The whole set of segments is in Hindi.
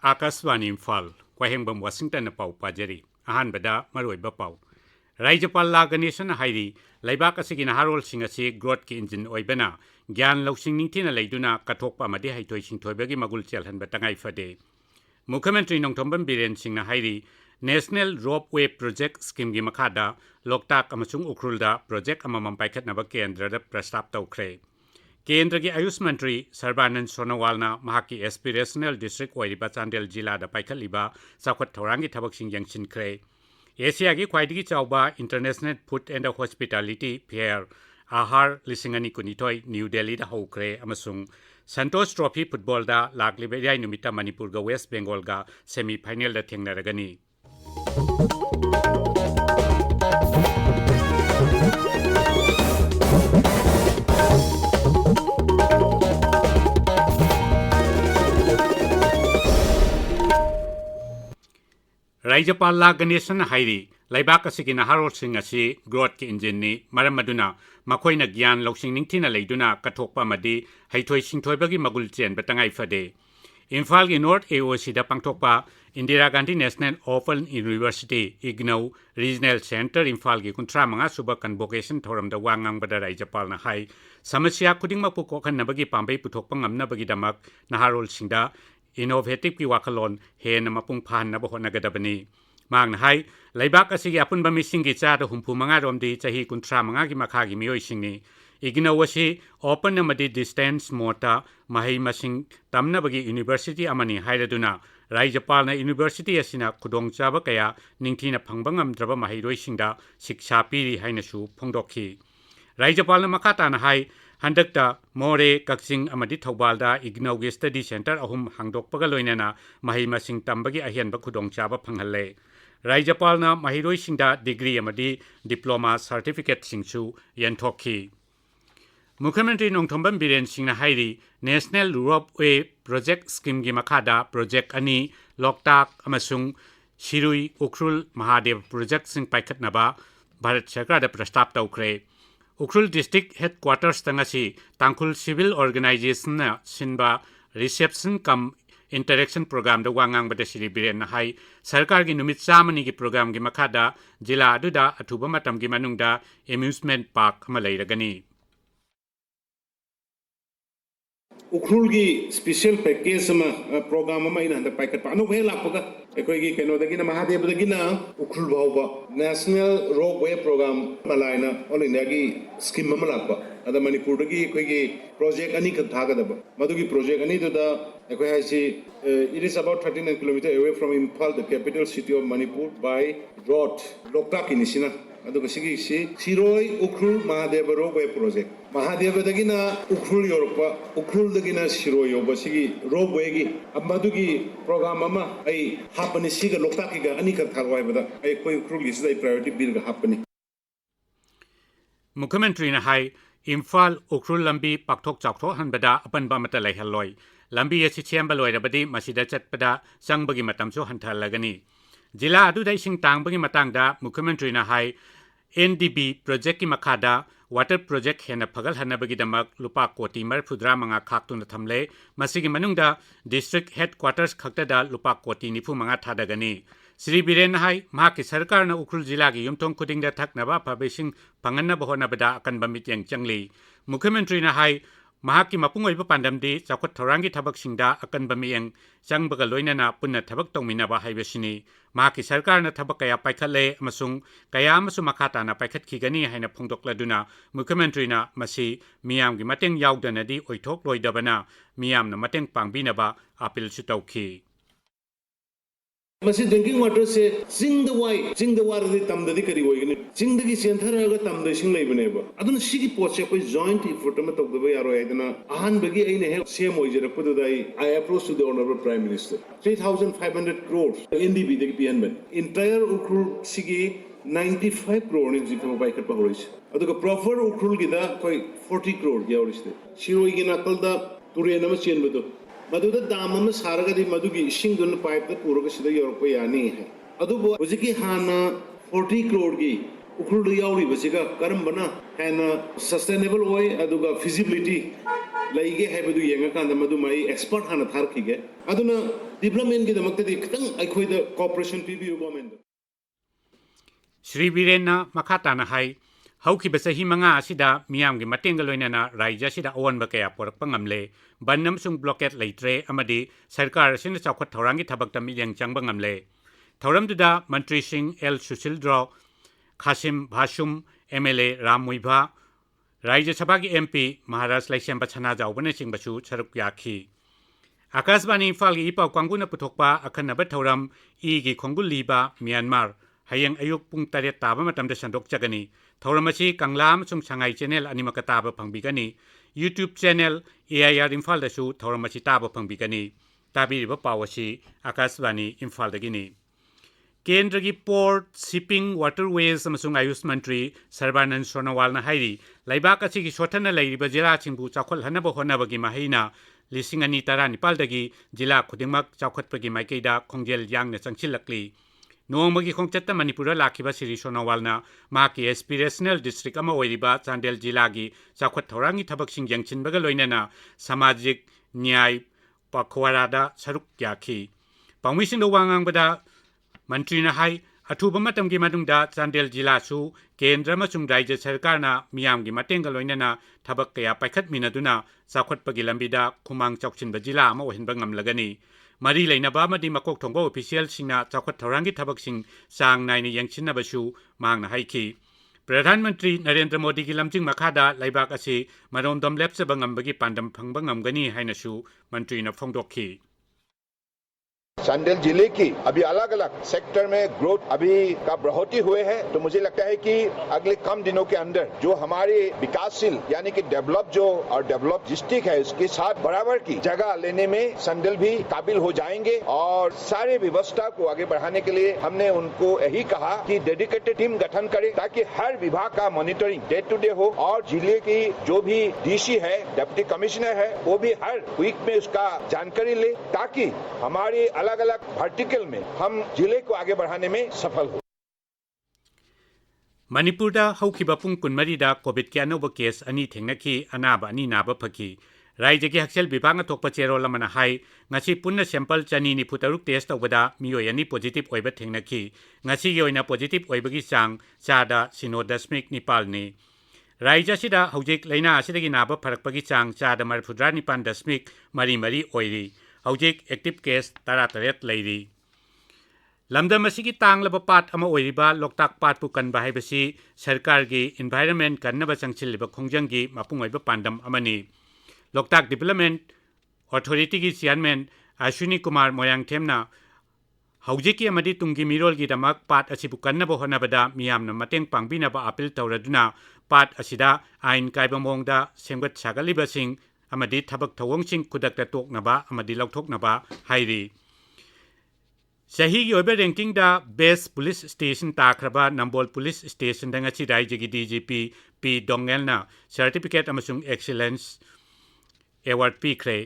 आकाशवाणी इम्फाल वाहेंगबम वाशिंगटन पाउ पाजरी अहानबदा मरोइबा पाउ राज्यपाल लागनेशन हाइरी लैबाक असिगी नहारोल सिंह असि ग्रोथ की इंजिन ओइबना ज्ञान लौसिंग निंथिना लैदुना कथोकपा अमदि हाइथोइ सिंथोइबगी मगुल चेलहनब तंगाइ फदे मुख्यमंत्री नोंथोंबम बीरेन सिंहना हाइरी national rope way project scheme की मखादा लोकताक अमसुंग उखरुलदा प्रोजेक्ट अममम पाइखतनब केंद्रदा प्रस्ताव तौखरे केंद्र की आयुष मंत्री सर्बानंद सोनोवालना महाकी एस्पिरेशनल डिस्ट्रिक्ट ओइरिबा चांदेल जिला पाइखलिबा चाखत थौरांगी थबकसिंग यंगसिनख्रे एशिया की ख्वाइदगी चाउबा international food and hospitality fair Aahar लिसिंगनी कुनिथोय न्यू दिल्ली दा हौख्रे अमसुंग संतोष ट्रॉफी फुटबॉल दा लाक्लिबे याय नुमिता मणिपुर गा वेस्ट बेंगल गा सेमीफाइनल दा थेंगनरगनी राज्यपाल लागनेशन हाइरी लैबाक असिगी नहारोल सिंह असि ग्रोथ की इंजिन नि मरम मदुना मखोइना ज्ञान लौसिंग निंथिना लैदुना कथोकपा मदि हैथोइ सिंथोइबगी मगुल चेन बतंगाइ फदे इम्फाल की नॉर्थ एओसी दा पांगथोकपा Indira Gandhi national open university IGNOU regional centre Imphal की 35 सुबा कन्वोकेशन थोरम दा वांगांगबदा राज्यपाल ना हाई समस्या खुदिंगमकु कोखनबगी पांबई पुथोकपा ngamnabagidamak नहारोल सिंहदा इनोवेटिव की वाखलोन हेन मपुंग फाहनब होनगदबनी मांगना हाई लैबाक असिगी अपुनबा मिसिंगी चाद हुंफु मंगा रोमदी चाही 35 की मखागी मियोइसिंगनी इग्नोवसी ओपन अमदी डिस्टेंस मोटा महै मसिंग तमनबगी यूनिवर्सिटी अमनी हाइरदुना राज्यपालना यूनिवर्सिटी असिना खुदोंचाब कया निंगथिना फंगबा ngamद्रबा महैरोइसिंगदा शिक्षा पीरी हाइनसु फोंदोखी राज्यपालना मखाताना हाई हंदकता मोरे कक्सिंग अमदी थौबालदा इग्नौगी स्टडी सेंटर अहुम हांगदोकपगा लोइनना महै मसिंग तंबगी अहेनबा खुदोंचाबा फंगहल्ले राज्यपालना महिरोइसिंगदा डिग्री अमदी डिप्लोमा सर्टिफिकेट सिंगसु यंथोखी मुख्यमंत्री नोंथोंबम बीरेन सिंहना हाइरी national rope way project scheme की मखादा प्रोजेक्ट अनि लोकताक अमसुंग शिरुई उखरुल महादेव प्रोजेक्ट सिंग पाइखतनबा भारत सरकार प्रस्ताव तौखरे उखरुल डिस्ट्रिक्ट हेडक्वार्टर्स तंगसी तांखुल सिविल ऑर्गेनाइजेशन सिनबा reception come interaction programme the वांगांग बदे श्री बीरेन हाई सरकार की नुमित चामनी की प्रोग्राम की मखादा जिला अदुदा अथुबा मतम की मनुंगदा एम्यूजमेंट पार्क अमा लैरगनी उखरुल की स्पेशल पैकेज प्रोग्राम पाइकट अनुभव लापगा अखोगी कनोदगी महादेवदगी उखरुल भाव नेशनल रोप वे प्रोग्राम मलायना ऑल इंडिया की स्कीम लाप अद मणिपुर की प्रोजेक्ट अनी थागदब मधुगी प्रोजेक्ट अनी it is about 39 kilometre away from Imphal the capital city of Manipur by road Loktak इनिसिना Shirui Ukhrul Mahadev rope way project महादेवदगिना उखरुल योरपा उखरुलदगिना सिरोई योबसिगी रोप वे की मधुगी प्रोग्राम अमा आई हापनि सिगा लोकताकिगा अनिखर थागवाइबदा आई कोई उखरुल गिसदा प्रायोरिटी बिल गा हापनि मुख्यमंत्री ने हाई इम्फाल उखरुल लंबी पाक्थोक चाक्थोक हनबदा अपनबा मत लैहल्लोय लंबी असि सेंब लोइरबदी मसिदा चटपदा संगबगी मतमसु हंथलगनी जिला अदुदा इसिंग तांगबगी मतंगदा मुख्यमंत्री ने हाई NDB प्रोजेक्ट की मखादा वाटर प्रोजेक्ट हेन फगल हनबगीदमक लुपा कोटी मरफुद्रा मंगा खाक्तुन थमले मसिगी मनुंगदा डिस्ट्रिक्ट हेडक्वार्टर्स खक्तदा लुपा कोटी निफु मंगा थादगनी श्री बीरेन हाई महाकी सरकार न उखरुल जिला की युमथोंग खुदिंगदा थकनबा फबेसिंग फंगनब होनबदा अकनबा मित्यंग चंगली मुख्यमंत्री ने हाई महाकी मपुंग ओइबा पांडमदी चाखत थौरांगी थबकसिंगदा अकनबा मियंग चंगबगा लोइनना पुन्ना थबक तौमिनबा हाइबसिनी महाकी सरकार न थबक कया पाइखले अमसुंग कया अमसु मखाताना पाइखतखिगनी हाइना फोंदोक्लदुना मुख्यमंत्री ना मसी मियामगी mateंग याउदनदी ओइथोक लोइदबना मियामना mateंग पांगबिनबा अपील सु तौखी मसी ड्रिंकिंग वाटर से चिंग द वाटर तमददी करी होइगनी चिंग दगी सेंथरगा तमद सिंग लेबनेबा अदुन सिगी पोचे कोई जॉइंट इफोर्ट में तौदबा यारो आइदना अहान बगी आइने हे सेम ओइजरपदुदाई I approach to the honourable prime minister 3500 crores NDB दगी पियनबन इंटायर उखरुल सिगी 95 crore नि जिफो बाइकट पहोरिस अदुगा प्रॉपर उखरुल गिदा कोई 40 crore यावरिसते सिरोइगी नकलदा तुरेन नम चेनबदो मधुदा दाम अमा सारगदी मधुगी इशिंग दुन पाइप दा पुरग सिदा योरपा यानी है अदुबो हुजिकी हाना 40 crore की उखुल यावरी बसिगा करम बना हैना सस्टेनेबल ओय अदुगा फिजिबिलिटी लाइगे है बदु येंगा कांदा मधु माई एक्सपर्ट हाना थारखिगे अदुना डेवलपमेंट की दमक्तदी खतंग अखोइदा कोऑपरेशन पीबीयू गवर्नमेंट श्री वीरेन्ना मखाताना हाई हौखिबा चही मंगा असिदा मियामगी मतेंग लोइनाना राज्य असिदा अवनबा कया पोरकपा ngamle बन्नम सुंग ब्लॉकेट लेट्रे अमदी सरकार असिना चौखट थौरांगी थबकता मिलियंग चंगबा ngamle थौरमदुदा मंत्री सिंह एल सुशील ड्रो खासिम भासुम एमएलए राम मुइभा राज्य सभा की एमपी महाराज लाइसेम बछना जाउबने सिंगबसु सरुक याखी आकाशवाणी इम्फाल की इपाउ कांगुना पुथोकपा अखनबा थौरम ईगी खोंगुल लीबा म्यांमार हयंग अयुक पुंग 8 ताबा मतमदा संदोक चगनी थौरम असी कंगला अमसुंग सांगाई चैनल अनिमक ताबा फंगबिगनी यूट्यूब चैनल एआईआर इम्फाल दसु थौरम असी ताबा फंगबिगनी ताबिरिबा पाव असी आकाशवाणी इम्फाल दगिनी केंद्र की पोर्ट शिपिंग वाटरवेज अमसुंग आयुष मंत्री सर्बानंद सोनोवालना हाइरी लैबाक असी की सोथना लैरिबा जिला चिंबु चाखोल हनबा होनबगी माहिना लिसिंग अनि तरा निपालदगी जिला खुदिमक चाखोटपगी माइकेदा खोंजेल यांगना चंगसिलकली नोंमगी खोंगचत्ता मणिपुर लाखिबा श्री सोनोवालना माकी एस्पिरेशनल डिस्ट्रिक्ट अमा ओइरिबा चांदेल जिलागी चाखोट थौरांगी थबकसिंग यंगचिनबगा लोइनना सामाजिक न्याय पखवारादा सरुक याखी पाउमिसिंग वांगांगबदा मंत्री हाई अथुब मतमगी मनुंगदा चांदेल जिलासु केंद्र अमसुंग राज्य सरकारना मियामगी मतेंग लोइनना थबक कया पाइखतमिनदुना चाखोटपगी लंबिदा खुमांग चौचिनबा जिला अमा ओहिनबा ngamlagani मरी लेनबा मदी मकोक थोंबा ऑफिशियल सिंगना चाखोट थौरांगी थबकसिंग चांग नाइने यंगचिनबसु मांगना हाइखी प्रधानमंत्री नरेंद्र मोदी की लमजिंग मखादा लैबाक असी मरोंदम लेप्सबा ngamबगी पांडम फंगबा ngamgani हाइनसु मंत्री न फोंगदोखी चांदेल जिले की अभी अलग अलग सेक्टर में ग्रोथ अभी का बढ़ोतरी हुए हैं तो मुझे लगता है कि अगले कम दिनों के अंदर जो हमारे विकासशील यानी कि डेवलप जो और डेवलप डिस्ट्रिक्ट है उसके साथ बराबर की जगह लेने में चांदेल भी काबिल हो जाएंगे और सारे व्यवस्था को आगे बढ़ाने के लिए हमने उनको यही कहा कि डेडिकेटेड टीम गठन करें ताकि हर विभाग का मॉनिटरिंग डे टू डे हो और जिले की जो भी डीसी है डिप्टी कमिश्नर है वो भी हर वीक में उसका जानकारी ले ताकि हमारे अलग अलग वर्टिकल में हम जिले को आगे बढ़ाने में सफल हो मणिपुर हौखिबा पुंग कुनमरीदा कोविड के अनोब केस अनि थेंगनखी अनाबा अनि नाबा फकी राज्य की हक्सेल विभाग अथोकपा चेरोल अमना high ngasi punna sample chani ni futaruk test tawbada miyoi ani positive oiba thengnakhhi ngasi gi oina positive oibagi chang chada 0.9 ni राज्य सिदा हौजिक लैना सिदगी नाबा फरकपगी चांग चादा 9.9 मरी मरी ओइरी हौजिक एक्टिव केस 13 लैरी लमदम असिगी तांगलबा पाट अमा ओइरिबा लोकताक पाट पु कनबा हाइबसी सरकार की एनवायरनमेंट कन्नबा चंगचिलिबा खोंजंगी मापुंग ओइबा पांडम अमनी लोकताक डेवलपमेंट अथॉरिटी की चेयरमैन अश्विनी कुमार मोयांगथेमना हौजिकी अमदी तुंगी मिरोलगी दमक पाट असिबु कन्नबा होनबदा मियामना मतेंग पांगबिनबा अपील तौरदुना पाट असिदा आइन कायबा मोंगदा सेमगत सागलिबसिंग अमदी थबक थवोंगसिंग खुदकता तोकनबा अमदी लौथोकनबा हाइरी सही की ओइबा रैंकिंग दा बेस्ट पुलिस स्टेशन ताखरबा नंबोल पुलिस स्टेशन दंगची राज्य की डीजीपी पी डोंगेलना सर्टिफिकेट अमसुंग एक्सीलेंस अवार्ड पीखरे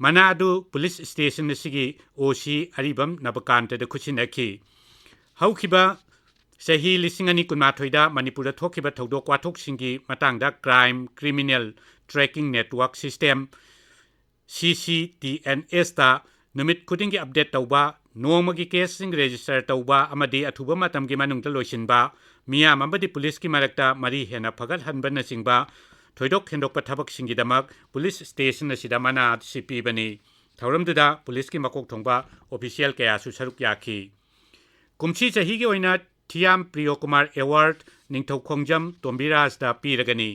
मनादु पुलिस स्टेशन सिगी ओसी अरिबम नबकांत द खुसिनखी हौखिबा सही लिसिंग अनि कुनमाथोइदा मणिपुर थोखिबा थौदोक वाथोकसिंगी मतंगदा crime criminal tracking network system CCTNS ता नुमित खुदिंगी अपडेट तौबा नोंमगी केसिंग रजिस्टर तौबा अमदी अथुबा मतमगी मनुंगदा लोइसिनबा मियाम अमदी पुलिस की मरक्ता मरी हेना फगल हनबन सिंगबा थोइदोक हेंदोक थबकसिंगी दमक पुलिस स्टेशन असिदा मना सीपी बनी थौरमदुदा पुलिस की मकोक थोंबा ऑफिशियल कयासु सरुक याखी कुमसी चही की ओइना थियाम प्रियो कुमार अवार्ड निंगथौ खोंजम तोम्बिराज दा पीरगनी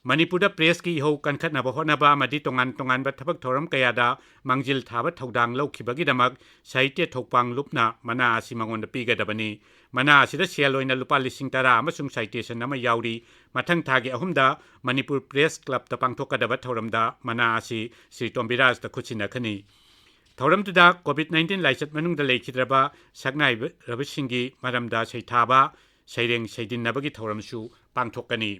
मणिपुर प्रेस की इहो कनखतनबा होनबा अमदी तोंगान तोंगानबा थबक थौरम कयादा मंजिल थाबा थौदांग लौखिबगीदमक साहित्य थौपांग लुपना मना असि मंगोंदा पीगदबनी मना असिदा सेल ओइना लुपा 10,10 अमसुंग साइटेशन अमा याउरी मथंग थागी अहुमदा मणिपुर प्रेस क्लब ता पांगथोकदबा थौरमदा मना असि श्री तोम्बिराज दा खुचिनखनी थौरमदुदा कोविड-19 लाइचत मनुंगदा लेखिद्रबा सकनाइ रबसिंगी मरमदा सैथाबा सैरेंग सैदिनबगी थौरमसु पांगथोकनी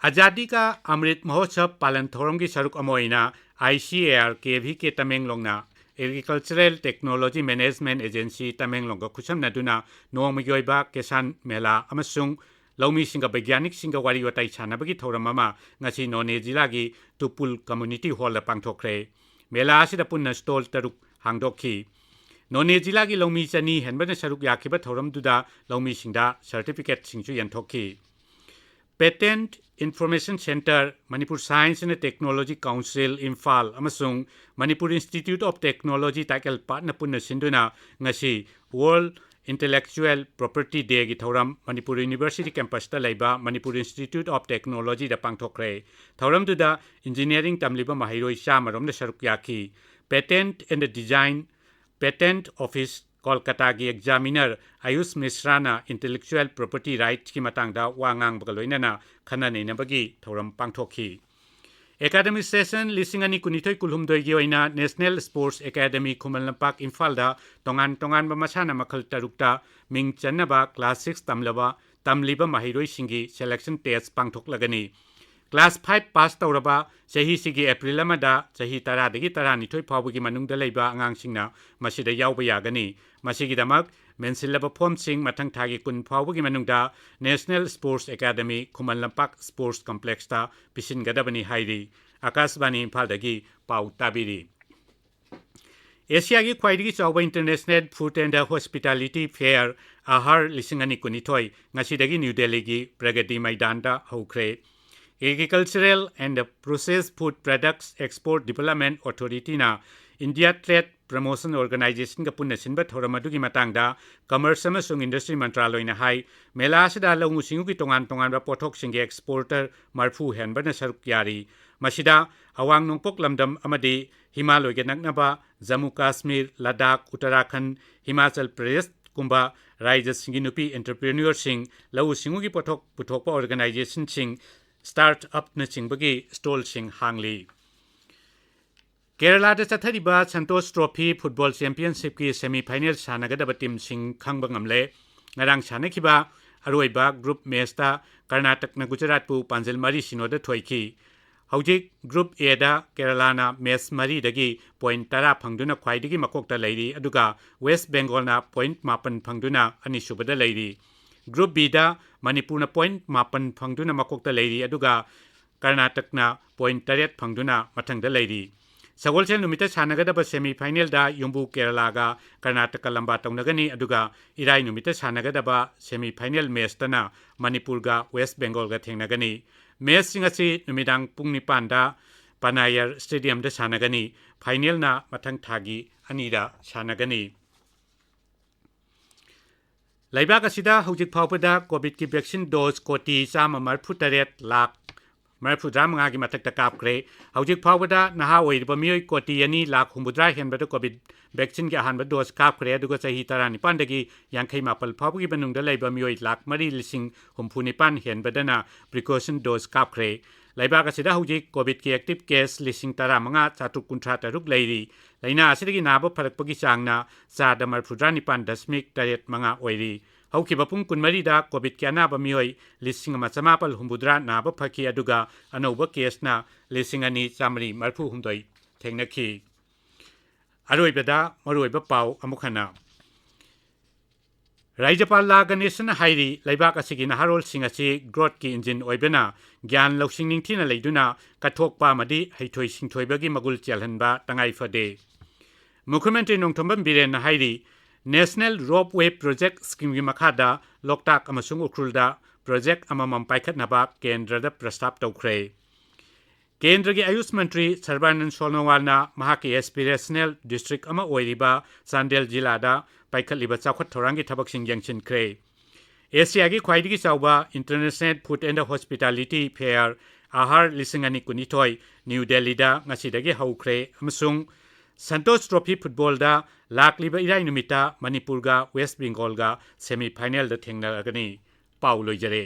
आजादी का अमृत महोत्सव पालन थौरम की सरुक अमोइना ICAR KV के तमेंगलोंगना agricultural technology management agency Tamenglong खुसमनदुना नोमयोइबा किसान मेला अमसुंग लौमी सिंगा वैज्ञानिक सिंगा वारी वताई छानबगी थौरम अमा ngasi नोने जिलागी तुपुल कम्युनिटी हॉल पांगथोखरे मेला असिदा पुन्ना स्टॉल तरुक हांगदोखी नोने जिलागी लौमी चनी हेनबने सरुक याखिबा थौरम दुदा लौमी सिंदा सर्टिफिकेट सिंगसु यंथोखी patent information centre Manipur science and technology council Imphal अमसुंग मणिपुर इंस्टीट्यूट ऑफ टेक्नोलॉजी ताइकल पाटना पुन्ना सिंदुना ngasi world intellectual property day की थौरम मणिपुर यूनिवर्सिटी कैंपस लेबा मणिपुर इंस्टीट्यूट ऑफ टेक्नोलॉजी दा पांगथोखरे थौरम दुदा इंजीनियरिंग तमलिबा माहिरोई चामरोम सरुक याखी patent and design patent office Kolkata की एग्जामिनर आयुष मिश्राना इंटेलेक्चुअल प्रॉपर्टी राइट्स की मतंगदा वांगांग बगलोइना खना नेनबगी थौरम पांगथोखी एकेडमिक सेशन लिसिंगनी कुनिथोई कुलहुमदोई की ओइना national sports academy Khuman Lampak इम्फालदा तोंगान तोंगान मसाना मखल तरुकता मिंग चन्नबा क्लास 6 तमलिबा माहिरोई सिंगी सिलेक्शन टेस्ट पांगथोकलगनी क्लास 5 पास तौरबा चही सिगी एप्रिल अमदा चही 10 दगी 12 फावगी मनुंगदा लेबा अंगांगसिंगना मसिदा यावबा यागनी मसिगिदमक मेंसिलबा फॉर्मसिंग मथंग थागी 10 फावगी मनुंगदा national sports academy Khuman Lampak sports कॉम्प्लेक्सता पिसिनगदबनी हाइरी आकाशवाणी इम्फालदगी पाउ ताबिरी एशिया की ख्वाइदगी चौबा international food and hospitality fair Aahar लिसिंगनी कुनिथोई ngasiदगी न्यू दिल्ली की प्रगति मैदानदा हौख्रे agricultural and processed food products export development authority ना इंडिया ट्रेड प्रमोशन ऑर्गेनाइजेशन का पुन्ना सिनबा थौरम अदुगी मतंगदा कमर्स अमसुंग इंडस्ट्री मंत्रालयना हाई मेला असिदा लौमु सिंगु की तोंगान तोंगान पोथोक सिंगे एक्सपोर्टर मरफू हेनबना सरुक यारी मसिदा अवांग नोंपोक लमदम अमदी हिमालय के नकनबा जम्मू कश्मीर लद्दाख उत्तराखंड हिमाचल प्रदेश कुंबा राज्य सिंगी नुपी एंटरप्रेन्योर सिंग लौ सिंगु की पोथोक पुथोकपा ऑर्गेनाइजेशन सिंग स्टार्टअप नचिंबगी स्टॉल सिंग हांगली केरला चथरीबा संतोष ट्रॉफी फुटबॉल चैंपियनशिप की सेमीफाइनल सानगदब टीम सिंग खंग ngamle ngarang सानखिबा अरोइबा ग्रुप मैचता कर्नाटक न गुजरात पु पांजल मरी सिनोद थोइखी हौजिक ग्रुप ए दा केरलाना मैच मरी दगी पॉइंट 10 फंगदुना ख्वाइदगी मकोकता लैरी अदुगा वेस्ट बेंगोलना पॉइंट 9 फंगदुना अनिसुबदा लैरी ग्रुप बी दा मणिपुरना पॉइंट 9 फंगदुना मकोकता लैरी अदुगा कर्नाटकना पॉइंट 8 फंगदुना मथंगदा लैरी सगोलसेल नुमिता सानगदब सेमीफाइनल दा युम्बु केरलागा कर्नाटक लंबा तौनगनी अदुगा इराई नुमिता सानगदब सेमीफाइनल मैचतना मणिपुरगा वेस्ट बेंगोलगा थेंगनगनी मैच सिंगसी नुमिदांग पुंग 9 दा पनायर स्टेडियम दा सानगनी फाइनल ना मथंग थागी अनीदा सानगनी लैबाक असिदा हौजिक फावबदा कोविड की वैक्सीन डोज कोटी 138 लाख 35 की मथक्ता कापख्रे हौजिक फावबदा नहा ओइरबा मियोय कोटी 2 लाख 63 हेनबदा कोविड वैक्सीन की अहानबा डोज कापख्रे अदुगा चही 19 दगी 59 फावबगी बनुंगदा लैबा मियोय लाख 4,69 हेनबदना प्रिकॉशन डोज कापख्रे लैबाक असिदा हौजिक कोविड की एक्टिव केस 15,493 लैरी लैना असिदगी नाबा फरकपगी चांगना 49.9% ओइरी हौखिबा पुंग 12 दा कोविड के अनाबा मियोय 1,950 नाबा फकी अदुगा अनौबा केसना 2,930 थेंगनखी अरोइबदा मरोइबा पाउ अमुखना राज्यपाल ला गणेशन हाइरी लैबाक असिगी नहारोल सिंग असि ग्रोथ की इंजिन ओइबना ज्ञान लौसिंग निंगथिना लैदुना कथोकपा मदि हैथोय सिंथोयबगी मगुल चेलहनबा तंगाई फदे मुख्यमंत्री नोंथोंबम villain हाइरी national rope way project scheme की मखादा लोकताक अमसुंग उखरुलदा प्रोजेक्ट अममम पाइखतनबा केंद्रदा प्रस्ताव तौख्रे केंद्र की आयुष मंत्री सर्बानंद सोनोवालना महाकी एस्पिरेशनल डिस्ट्रिक्ट अमा ओइरिबा चांदेल जिलादा पाइखतलिबा चाखत थौरांगी थबकसिंग यंगसिनख्रे एशिया की ख्वाइदगी चावबा international food and hospitality fair Aahar 2022 New दिल्लीदा ngasiदगी हौख्रे अमसुंग संतोष ट्रॉफी फुटबॉल दा लाकलिबा इराई नुमिता मणिपुरगा वेस्ट बेंगोलगा सेमीफाइनल दा थेंगनगनी पाउ लोइजरे।